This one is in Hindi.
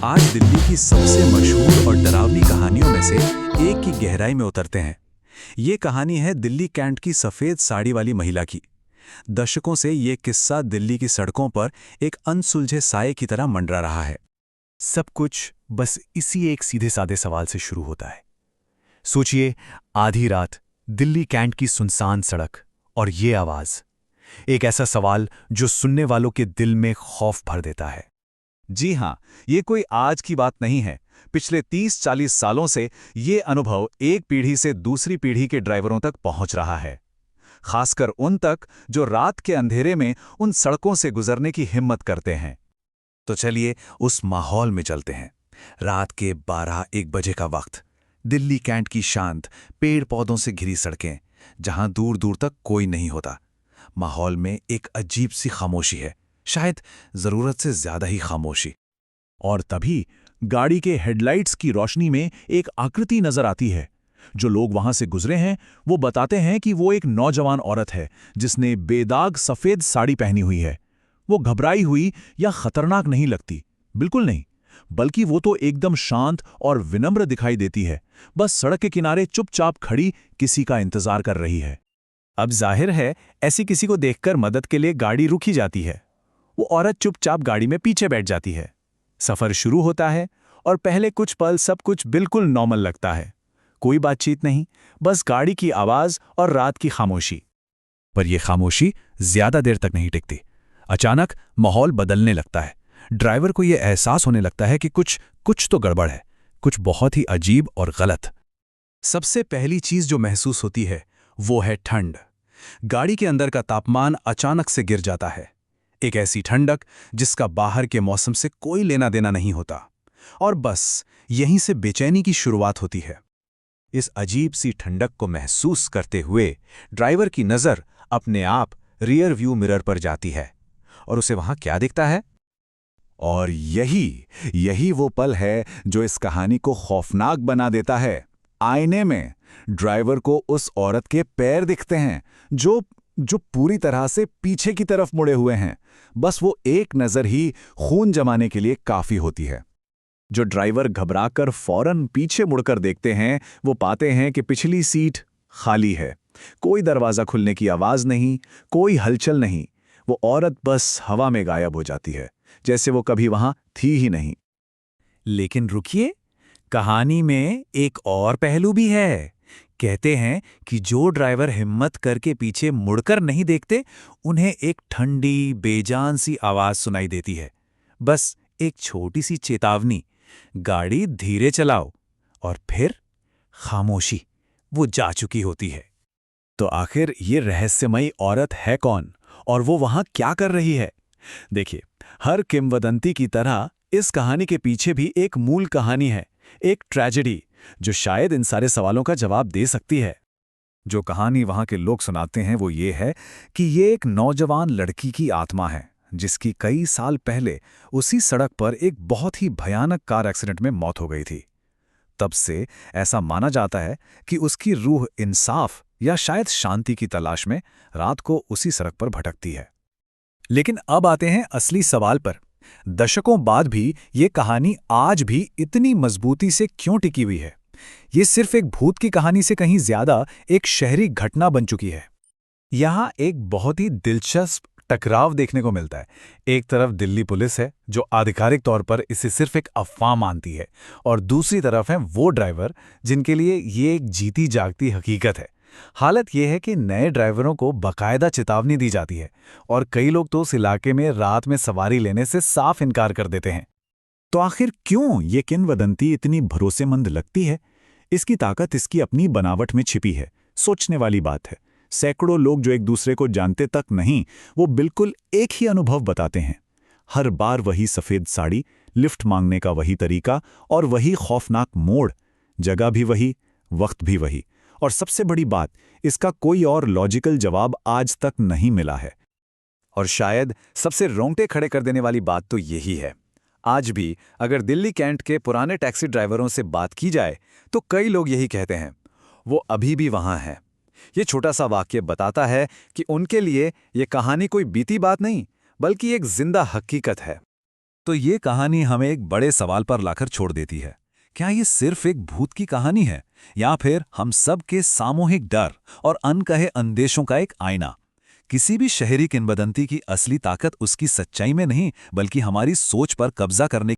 आज दिल्ली की सबसे मशहूर और डरावनी कहानियों में से एक की गहराई में उतरते हैं। ये कहानी है दिल्ली कैंट की सफ़ेद साड़ी वाली महिला की। दशकों से ये किस्सा दिल्ली की सड़कों पर एक अनसुलझे साये की तरह मंडरा रहा है। सब कुछ बस इसी एक सीधे साधे सवाल से शुरू होता है। सोचिए, आधी रात, दिल्ली कैंट की सुनसान सड़क, और ये आवाज़। एक ऐसा सवाल जो सुनने वालों के दिल में खौफ भर देता है। जी हाँ, ये कोई आज की बात नहीं है। पिछले 30-40 सालों से ये अनुभव एक पीढ़ी से दूसरी पीढ़ी के ड्राइवरों तक पहुंच रहा है। खासकर उन तक जो रात के अंधेरे में उन सड़कों से गुजरने की हिम्मत करते हैं। तो चलिए उस माहौल में चलते हैं। रात के 12-1 बजे का वक्त, दिल्ली कैंट की शांत, पेड़ पौधों से घिरी सड़कें, जहां दूर दूर तक कोई नहीं होता। माहौल में एक अजीब सी खामोशी है, शायद जरूरत से ज्यादा ही खामोशी। और तभी गाड़ी के हेडलाइट्स की रोशनी में एक आकृति नजर आती है। जो लोग वहां से गुजरे हैं वो बताते हैं कि वो एक नौजवान औरत है जिसने बेदाग सफेद साड़ी पहनी हुई है। वो घबराई हुई या खतरनाक नहीं लगती, बिल्कुल नहीं, बल्कि वो तो एकदम शांत और विनम्र दिखाई देती है। बस सड़क के किनारे चुपचाप खड़ी किसी का इंतजार कर रही है। अब जाहिर है, ऐसी किसी को देखकर मदद के लिए गाड़ी रुकी जाती है। वो औरत चुपचाप गाड़ी में पीछे बैठ जाती है। सफर शुरू होता है और पहले कुछ पल सब कुछ बिल्कुल नॉर्मल लगता है। कोई बातचीत नहीं, बस गाड़ी की आवाज और रात की खामोशी। पर यह खामोशी ज्यादा देर तक नहीं टिकती। अचानक माहौल बदलने लगता है। ड्राइवर को यह एहसास होने लगता है कि कुछ तो गड़बड़ है, कुछ बहुत ही अजीब और गलत। सबसे पहली चीज जो महसूस होती है वो है ठंड। गाड़ी के अंदर का तापमान अचानक से गिर जाता है। एक ऐसी ठंडक जिसका बाहर के मौसम से कोई लेना देना नहीं होता। और बस यहीं से बेचैनी की शुरुआत होती है। इस अजीब सी ठंडक को महसूस करते हुए ड्राइवर की नज़र अपने आप रियर व्यू मिरर पर जाती है और उसे वहां क्या दिखता है। और यही वो पल है जो इस कहानी को खौफनाक बना देता है। आईने में ड्राइवर को उस औरत के पैर दिखते हैं जो पूरी तरह से पीछे की तरफ मुड़े हुए हैं। बस वो एक नज़र ही खून जमाने के लिए काफी होती है। जो ड्राइवर घबराकर फौरन पीछे मुड़कर देखते हैं वो पाते हैं कि पिछली सीट खाली है। कोई दरवाज़ा खुलने की आवाज़ नहीं, कोई हलचल नहीं। वो औरत बस हवा में गायब हो जाती है, जैसे वो कभी वहां थी ही नहीं। लेकिन रुकिए, कहानी में एक और पहलू भी है। कहते हैं कि जो ड्राइवर हिम्मत करके पीछे मुड़कर नहीं देखते, उन्हें एक ठंडी बेजान सी आवाज सुनाई देती है। बस एक छोटी सी चेतावनी, गाड़ी धीरे चलाओ। और फिर खामोशी, वो जा चुकी होती है। तो आखिर ये रहस्यमयी औरत है कौन और वो वहां क्या कर रही है? देखिए, हर किंवदंती की तरह इस कहानी के पीछे भी एक मूल कहानी है, एक ट्रेजेडी जो शायद इन सारे सवालों का जवाब दे सकती है। जो कहानी वहां के लोग सुनाते हैं वो ये है कि ये एक नौजवान लड़की की आत्मा है जिसकी कई साल पहले उसी सड़क पर एक बहुत ही भयानक कार एक्सीडेंट में मौत हो गई थी। तब से ऐसा माना जाता है कि उसकी रूह इंसाफ या शायद शांति की तलाश में रात को उसी सड़क पर भटकती है। लेकिन अब आते हैं असली सवाल पर। दशकों बाद भी ये कहानी आज भी इतनी मजबूती से क्यों टिकी हुई है? ये सिर्फ एक भूत की कहानी से कहीं ज्यादा एक शहरी घटना बन चुकी है। यहाँ एक बहुत ही दिलचस्प टकराव देखने को मिलता है। एक तरफ दिल्ली पुलिस है जो आधिकारिक तौर पर इसे सिर्फ एक अफवाह मानती है, और दूसरी तरफ हैं वो ड्राइवर जिनके लिए ये एक जीती जागती हकीकत है। हालत यह है कि नए ड्राइवरों को बाकायदा चेतावनी दी जाती है और कई लोग तो उस इलाके में रात में सवारी लेने से साफ इनकार कर देते हैं। तो आखिर क्यों ये किंवदंती इतनी भरोसेमंद लगती है? इसकी ताकत इसकी अपनी बनावट में छिपी है। सोचने वाली बात है। सैकड़ों लोग जो एक दूसरे को जानते तक नहीं, वो बिल्कुल एक ही अनुभव बताते हैं। हर बार वही सफेद साड़ी, लिफ्ट मांगने का वही तरीका और वही खौफनाक मोड़। जगह भी वही, वक्त भी वही। और सबसे बड़ी बात, इसका कोई और लॉजिकल जवाब आज तक नहीं मिला है। और शायद सबसे रोंगटे खड़े कर देने वाली बात तो यही है। आज भी अगर दिल्ली कैंट के पुराने टैक्सी ड्राइवरों से बात की जाए तो कई लोग यही कहते हैं, वो अभी भी वहां हैं। ये छोटा सा वाक्य बताता है कि उनके लिए ये कहानी कोई बीती बात नहीं, बल्कि एक जिंदा हकीकत है। तो ये कहानी हमें एक बड़े सवाल पर लाकर छोड़ देती है। क्या ये सिर्फ एक भूत की कहानी है, या फिर हम सब के सामूहिक डर और अनकहे अंदेशों का एक आईना? किसी भी शहरी किंवदंती की असली ताकत उसकी सच्चाई में नहीं, बल्कि हमारी सोच पर कब्जा करने